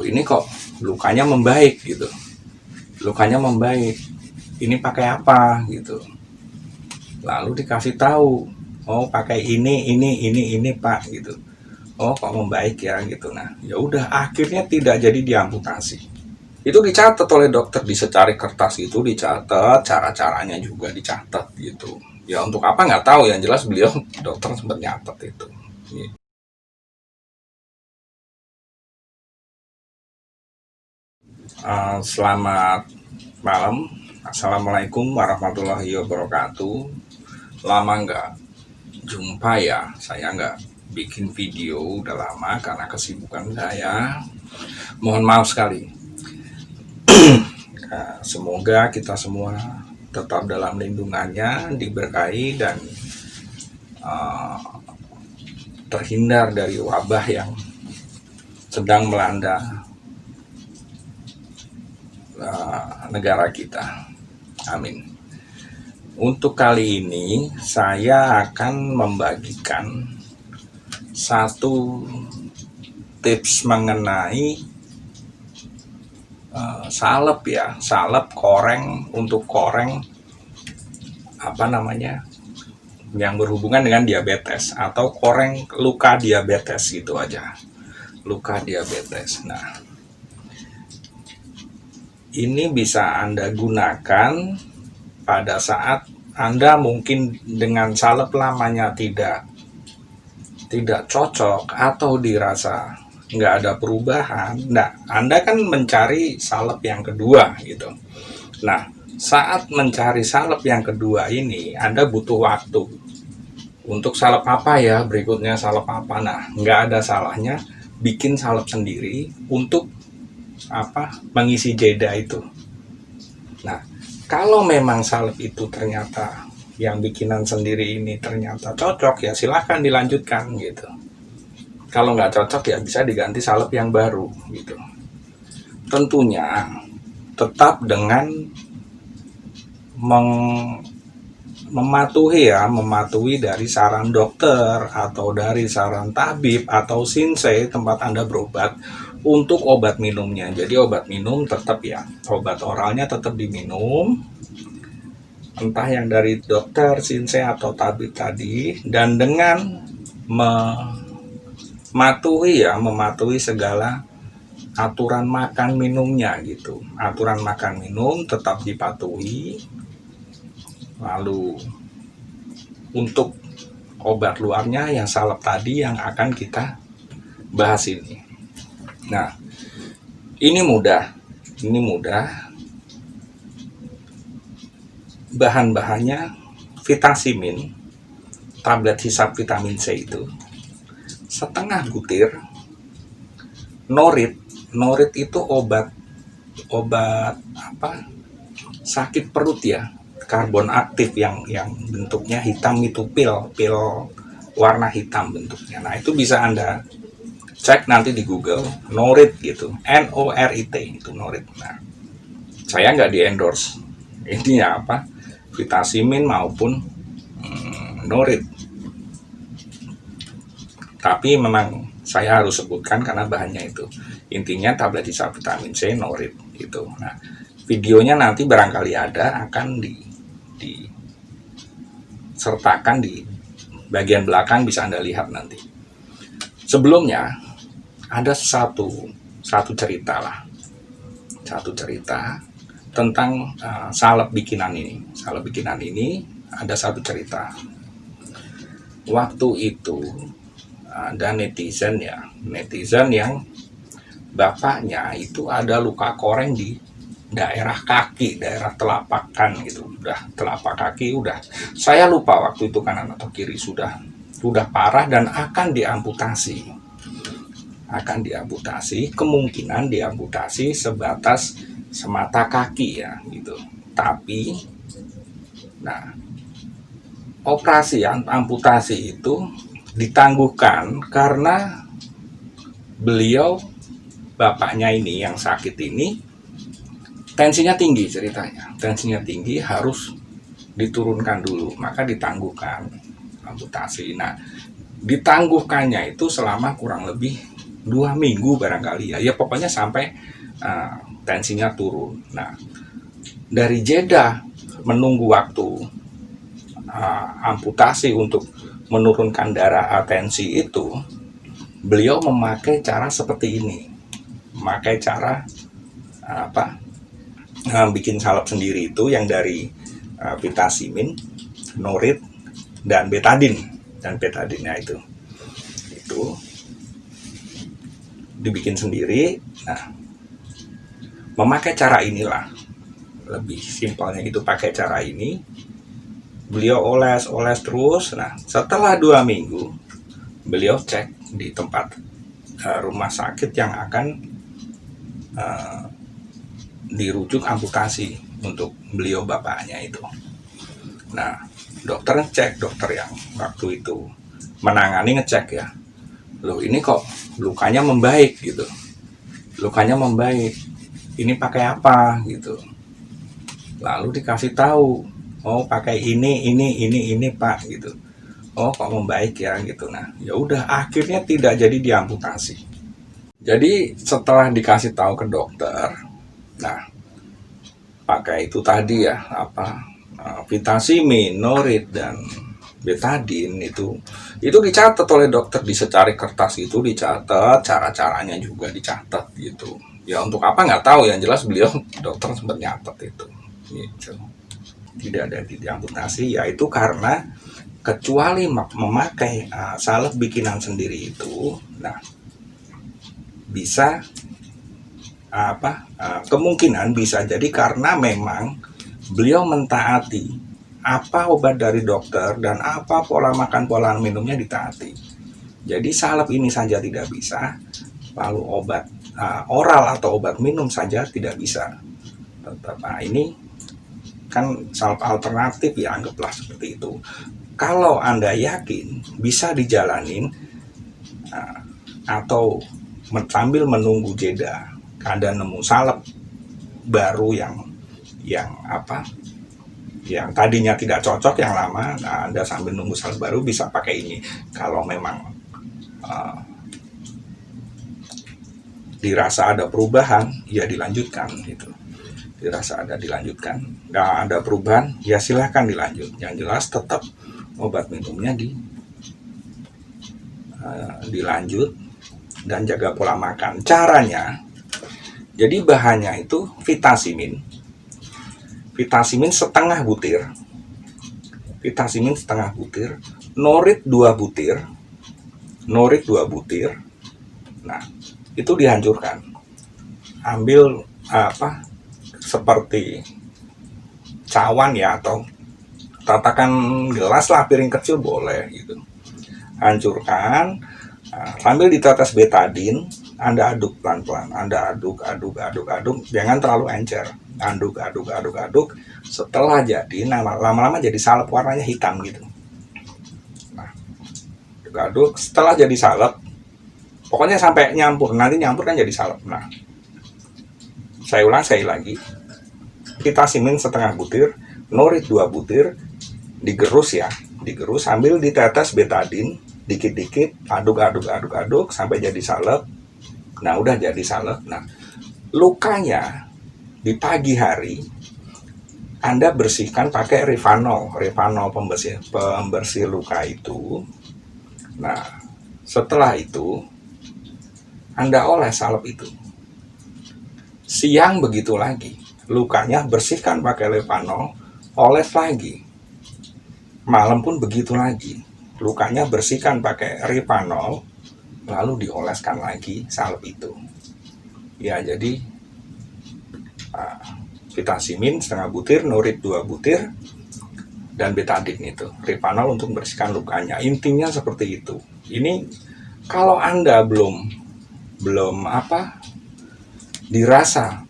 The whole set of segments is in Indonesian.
ini kok lukanya membaik gitu, lukanya membaik, ini pakai apa gitu. Lalu dikasih tahu, oh pakai ini Pak gitu. Oh kok membaik ya gitu. Nah ya udah, akhirnya tidak jadi diamputasi. Itu dicatat oleh dokter di secari kertas, itu dicatat, cara-caranya juga dicatat gitu. Ya untuk apa nggak tahu, yang jelas beliau dokter sempat nyatet itu. Selamat malam, assalamualaikum warahmatullahi wabarakatuh. Lama nggak jumpa ya, saya nggak bikin video udah lama karena kesibukan saya. Mohon maaf sekali. Semoga kita semua tetap dalam lindungannya, diberkahi dan terhindar dari wabah yang sedang melanda negara kita. Amin. Untuk kali ini saya akan membagikan satu tips mengenai salep ya, salep koreng, untuk koreng yang berhubungan dengan diabetes, atau koreng luka diabetes gitu aja, luka diabetes. Nah, ini bisa Anda gunakan pada saat Anda mungkin dengan salep lamanya tidak cocok atau dirasa nggak ada perubahan. Nah, Anda kan mencari salep yang kedua gitu. Nah, saat mencari salep yang kedua ini, Anda butuh waktu. Untuk salep apa ya, berikutnya salep apa. Nah, nggak ada salahnya bikin salep sendiri untuk mengisi jeda itu. Nah, kalau memang salep itu ternyata yang bikinan sendiri ini ternyata cocok, ya silahkan dilanjutkan gitu. Kalau nggak cocok ya bisa diganti salep yang baru gitu. Tentunya tetap dengan mematuhi dari saran dokter atau dari saran tabib atau sinsei tempat Anda berobat untuk obat minumnya. Jadi obat minum tetap ya, obat oralnya tetap diminum, entah yang dari dokter, sinsei atau tabib tadi, dan dengan mematuhi segala aturan makan minumnya gitu. Aturan makan minum tetap dipatuhi. Lalu untuk obat luarnya yang salep tadi yang akan kita bahas ini. Nah, ini mudah. Bahan-bahannya Vitacimin, tablet hisap vitamin C itu, setengah butir. Norit itu obat sakit perut ya, karbon aktif yang bentuknya hitam, itu pil warna hitam bentuknya. Nah, itu bisa Anda cek nanti di Google, Norit gitu, NORIT itu Norit. Nah, saya nggak di endorse ini ya, Vitacimin maupun Norit, tapi memang saya harus sebutkan karena bahannya itu. Intinya tablet hisap vitamin C Norit gitu. Nah, videonya nanti barangkali akan disertakan di bagian belakang, bisa Anda lihat nanti. Sebelumnya ada satu cerita tentang salep bikinan ini. Salep bikinan ini ada satu cerita. Waktu itu ada netizen yang bapaknya itu ada luka koreng di daerah kaki, daerah telapak gitu. Udah telapak kaki, saya lupa waktu itu kanan atau kiri, sudah parah dan akan diamputasi. Kemungkinan diamputasi sebatas semata kaki ya gitu. Tapi operasi amputasi itu ditangguhkan karena bapaknya ini yang sakit ini tensinya tinggi, harus diturunkan dulu, maka ditangguhkan amputasi. Nah, ditangguhkannya itu selama kurang lebih 2 minggu barangkali ya pokoknya sampai tensinya turun. Nah, dari jeda menunggu waktu amputasi untuk menurunkan darah tensi itu, beliau memakai cara seperti ini, memakai cara bikin salep sendiri itu yang dari vitasimin, norit, dan betadinnya itu dibikin sendiri. Nah, memakai cara inilah, lebih simpelnya itu pakai cara ini, beliau oles terus. Nah, setelah 2 minggu beliau cek di tempat rumah sakit yang akan dirujuk amputasi untuk beliau bapaknya itu. Nah, dokter yang waktu itu menangani ngecek ya, loh ini kok lukanya membaik gitu, ini pakai apa gitu. Lalu dikasih tahu, oh pakai ini Pak gitu. Oh kok membaik ya gitu. Nah, ya udah akhirnya tidak jadi diamputasi. Jadi setelah dikasih tahu ke dokter, nah pakai itu tadi ya vitasimin, norit, dan betadin itu dicatat oleh dokter di secari kertas, itu dicatat, cara-caranya juga dicatat gitu. Ya untuk apa nggak tahu, yang jelas beliau dokter sempat nyatet itu gitu. Tidak ada diamputasi, yaitu karena kecuali memakai salep bikinan sendiri itu, nah bisa kemungkinan bisa jadi karena memang beliau mentaati apa obat dari dokter dan apa pola makan pola minumnya ditaati. Jadi salep ini saja tidak bisa, lalu obat oral atau obat minum saja tidak bisa tetap. Nah, ini kan salep alternatif ya, anggaplah seperti itu. Kalau Anda yakin bisa dijalanin atau sambil menunggu jeda Anda nemu salep baru yang tadinya tidak cocok yang lama, nah Anda sambil nunggu salep baru bisa pakai ini. Kalau memang dirasa ada perubahan ya dilanjutkan gitu. Dirasa dilanjutkan, nggak ada perubahan ya silahkan dilanjut. Yang jelas tetap obat minumnya dilanjut dan jaga pola makan. Caranya, jadi bahannya itu vitasimin setengah butir, norit 2 butir. Nah, itu dihancurkan, ambil seperti cawan ya, atau tatakan gelas lah, piring kecil boleh gitu. Hancurkan, sambil ditetes betadin, Anda aduk pelan-pelan, Anda aduk, jangan terlalu encer. Aduk. Setelah jadi, lama-lama jadi salep warnanya hitam gitu. Nah, aduk, setelah jadi salep, pokoknya sampai nyampur, nanti nyampur kan jadi salep. Nah, saya ulang sekali lagi, vitasimin setengah butir, norit 2 butir, digerus sambil ditetes betadin dikit-dikit, aduk sampai jadi salep. Nah, udah jadi salep. Nah, lukanya di pagi hari Anda bersihkan pakai Revanol pembersih luka itu. Nah, setelah itu Anda oles salep itu. Siang begitu lagi, lukanya bersihkan pakai Revanol, oles lagi. Malam pun begitu lagi, lukanya bersihkan pakai Revanol, lalu dioleskan lagi salep itu. Ya, jadi vitasimin setengah butir, norit 2 butir, dan betadin itu, Revanol untuk membersihkan lukanya. Intinya seperti itu. Ini kalau Anda belum dirasa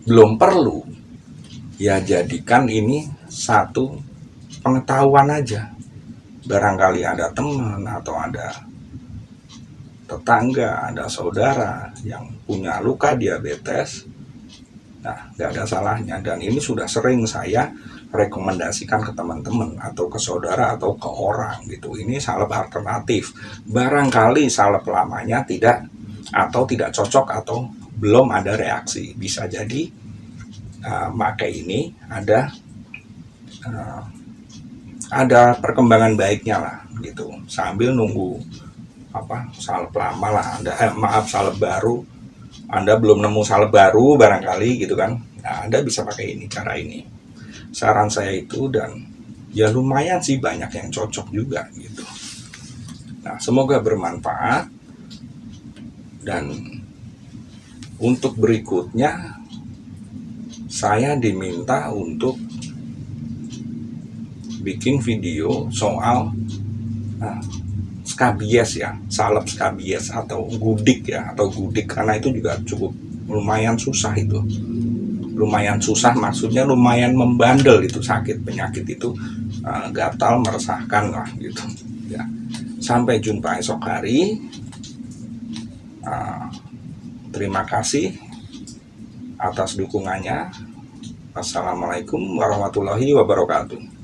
belum perlu, ya jadikan ini satu pengetahuan aja. Barangkali ada teman atau ada tetangga, ada saudara yang punya luka diabetes, nah nggak ada salahnya. Dan ini sudah sering saya rekomendasikan ke teman-teman atau ke saudara atau ke orang gitu. Ini salep alternatif. Barangkali salep lamanya tidak atau tidak cocok atau belum ada reaksi. Bisa jadi pakai ini ada perkembangan baiknya lah gitu. Sambil nunggu salep lama lah. Salep baru. Anda belum nemu salep baru barangkali gitu kan. Nah, Anda bisa pakai ini, cara ini. Saran saya itu, dan ya lumayan sih banyak yang cocok juga gitu. Nah, semoga bermanfaat. Dan untuk berikutnya saya diminta untuk bikin video soal skabies ya, salep skabies atau gudik ya, atau gudik, karena itu juga cukup lumayan susah itu. Lumayan susah maksudnya lumayan membandel itu, sakit penyakit itu, gatal meresahkan lah gitu ya. Sampai jumpa esok hari. Terima kasih atas dukungannya. Assalamualaikum warahmatullahi wabarakatuh.